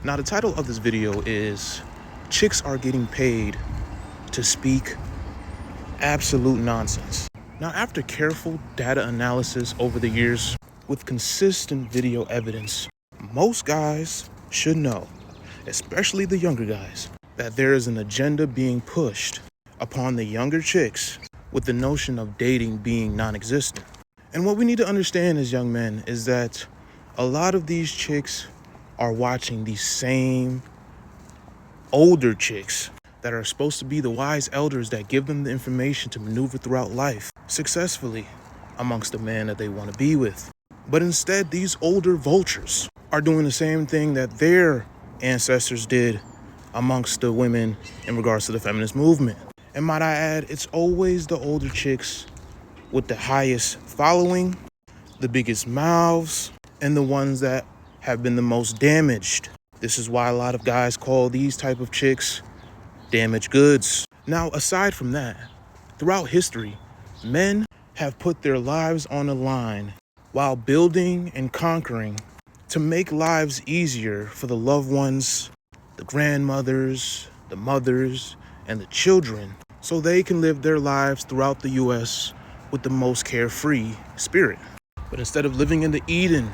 Now, the title of this video is Chicks Are Getting Paid to Speak Absolute Nonsense. Now, after careful data analysis over the years with consistent video evidence, most guys should know, especially the younger guys, that there is an agenda being pushed upon the younger chicks with the notion of dating being non-existent. And what we need to understand as young men is that a lot of these chicks are watching these same older chicks that are supposed to be the wise elders that give them the information to maneuver throughout life successfully amongst the man that they want to be with. But instead, these older vultures are doing the same thing that their ancestors did amongst the women in regards to the feminist movement. And might I add, it's always the older chicks with the highest following, the biggest mouths, and the ones that have been the most damaged. This is why a lot of guys call these type of chicks damaged goods. Now, aside from that, throughout history, men have put their lives on the line while building and conquering to make lives easier for the loved ones, the grandmothers, the mothers, and the children, so they can live their lives throughout the U.S. with the most carefree spirit. But instead of living in the Eden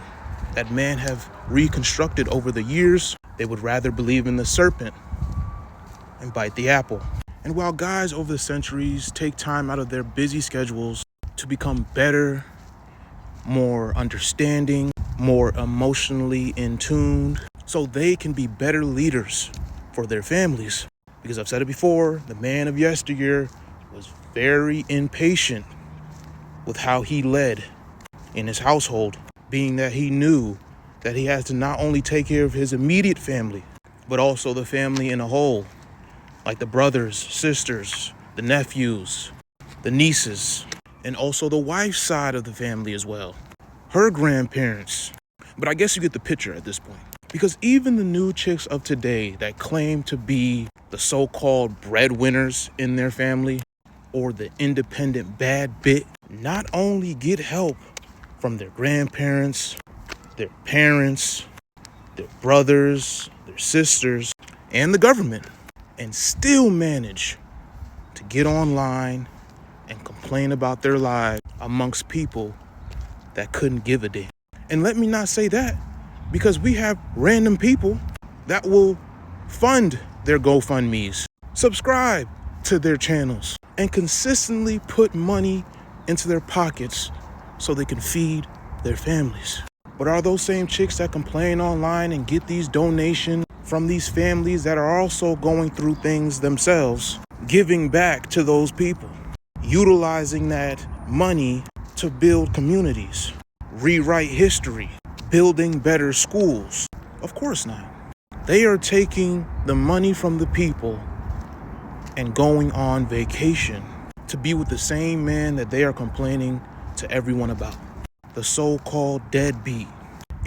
that man have reconstructed over the years, they would rather believe in the serpent and bite the apple. And while guys over the centuries take time out of their busy schedules to become better, more understanding, more emotionally in tune, so they can be better leaders for their families. Because I've said it before, the man of yesteryear was very impatient with how he led in his household, being that he knew that he has to not only take care of his immediate family, but also the family in a whole, like the brothers, sisters, the nephews, the nieces, and also the wife's side of the family as well, her grandparents. But I guess you get the picture at this point. Because even the new chicks of today that claim to be the so-called breadwinners in their family or the independent bad bit not only get help from their grandparents, their parents, their brothers, their sisters, and the government, and still manage to get online and complain about their lives amongst people that couldn't give a damn. And let me not say that, because we have random people that will fund their GoFundMes, subscribe to their channels, and consistently put money into their pockets so they can feed their families. But are those same chicks that complain online and get these donations from these families that are also going through things themselves, giving back to those people, utilizing that money to build communities, rewrite history, building better schools? Of course not. They are taking the money from the people and going on vacation to be with the same man that they are complaining to everyone about, the so-called deadbeat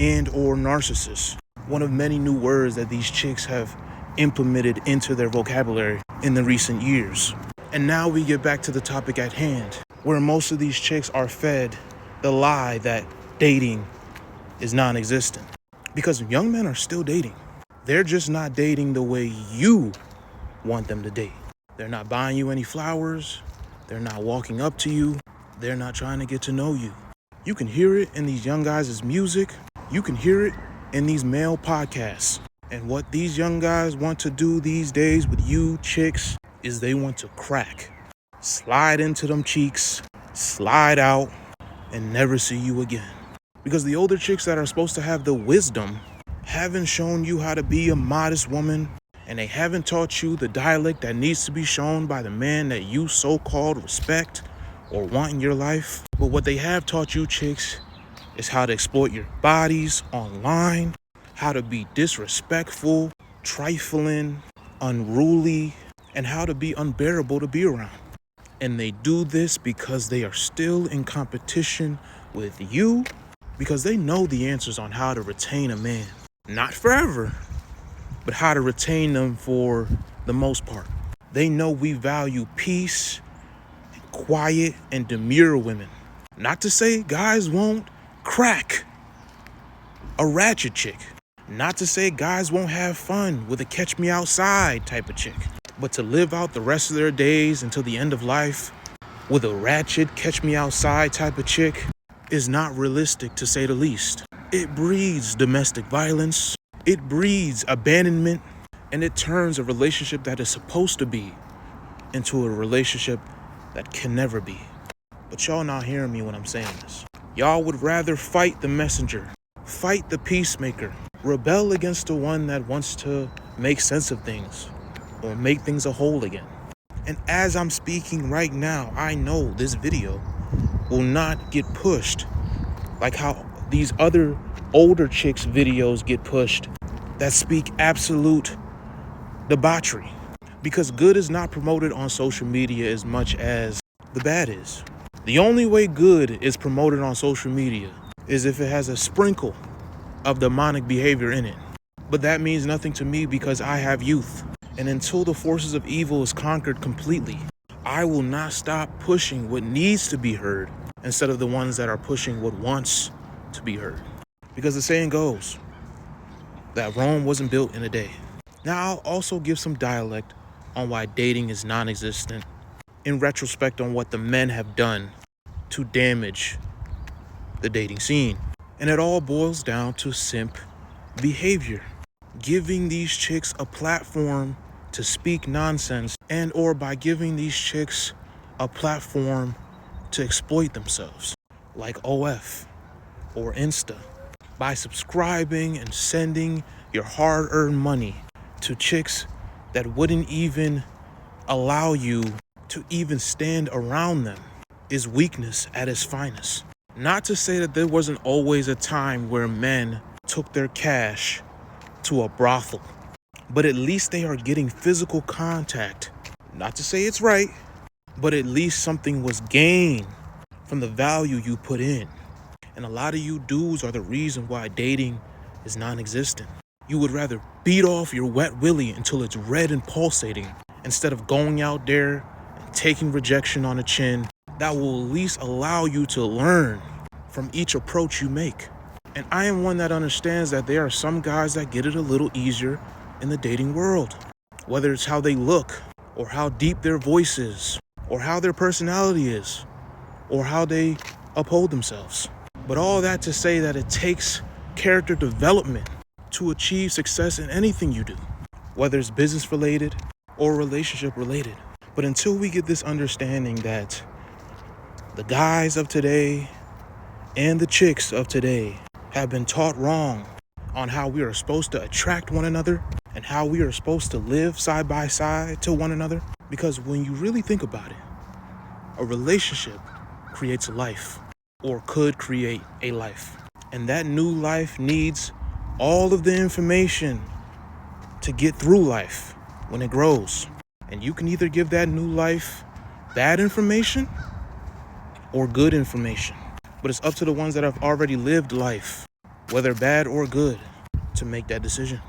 and or narcissist, one of many new words that these chicks have implemented into their vocabulary in the recent years. And now we get back to the topic at hand, where most of these chicks are fed the lie that dating is non-existent. Because young men are still dating. They're just not dating the way you want them to date. They're not buying you any flowers. They're not walking up to you. They're not trying to get to know you. You can hear it in these young guys' music. You can hear it in these male podcasts. And what these young guys want to do these days with you chicks is they want to crack, slide into them cheeks, slide out, and never see you again. Because the older chicks that are supposed to have the wisdom haven't shown you how to be a modest woman, and they haven't taught you the dialect that needs to be shown by the man that you so-called respect or want in your life. But what they have taught you chicks is how to exploit your bodies online, how to be disrespectful, trifling, unruly, and how to be unbearable to be around. And they do this because they are still in competition with you, because they know the answers on how to retain a man. Not forever, but how to retain them for the most part. They know we value peace, quiet, and demure women. Not to say guys won't crack a ratchet chick. Not to say guys won't have fun with a catch me outside type of chick, but to live out the rest of their days until the end of life with a ratchet catch me outside type of chick is not realistic, to say the least. It breeds domestic violence, it breeds abandonment, and it turns a relationship that is supposed to be into a relationship that can never be. But y'all not hearing me when I'm saying this. Y'all would rather fight the messenger, fight the peacemaker, rebel against the one that wants to make sense of things or make things a whole again. And as I'm speaking right now, I know this video will not get pushed like how these other older chicks' videos get pushed that speak absolute debauchery. Because good is not promoted on social media as much as the bad is. The only way good is promoted on social media is if it has a sprinkle of demonic behavior in it. But that means nothing to me because I have youth. And until the forces of evil is conquered completely, I will not stop pushing what needs to be heard instead of the ones that are pushing what wants to be heard. Because the saying goes that Rome wasn't built in a day. Now, I'll also give some dialect on why dating is non-existent in retrospect on what the men have done to damage the dating scene. And it all boils down to simp behavior. Giving these chicks a platform to speak nonsense, and or by giving these chicks a platform to exploit themselves, like OF or Insta, by subscribing and sending your hard-earned money to chicks that wouldn't even allow you to even stand around them, is weakness at its finest. Not to say that there wasn't always a time where men took their cash to a brothel, but at least they are getting physical contact. Not to say it's right, but at least something was gained from the value you put in. And a lot of you dudes are the reason why dating is non-existent. You would rather beat off your wet willy until it's red and pulsating instead of going out there and taking rejection on the chin. That will at least allow you to learn from each approach you make. And I am one that understands that there are some guys that get it a little easier in the dating world, whether it's how they look or how deep their voice is or how their personality is or how they uphold themselves. But all that to say that it takes character development to achieve success in anything you do, whether it's business related or relationship related. But until we get this understanding that the guys of today and the chicks of today have been taught wrong on how we are supposed to attract one another and how we are supposed to live side by side to one another. Because when you really think about it, a relationship creates a life, or could create a life. And that new life needs all of the information to get through life when it grows. And you can either give that new life bad information or good information. But it's up to the ones that have already lived life, whether bad or good, to make that decision.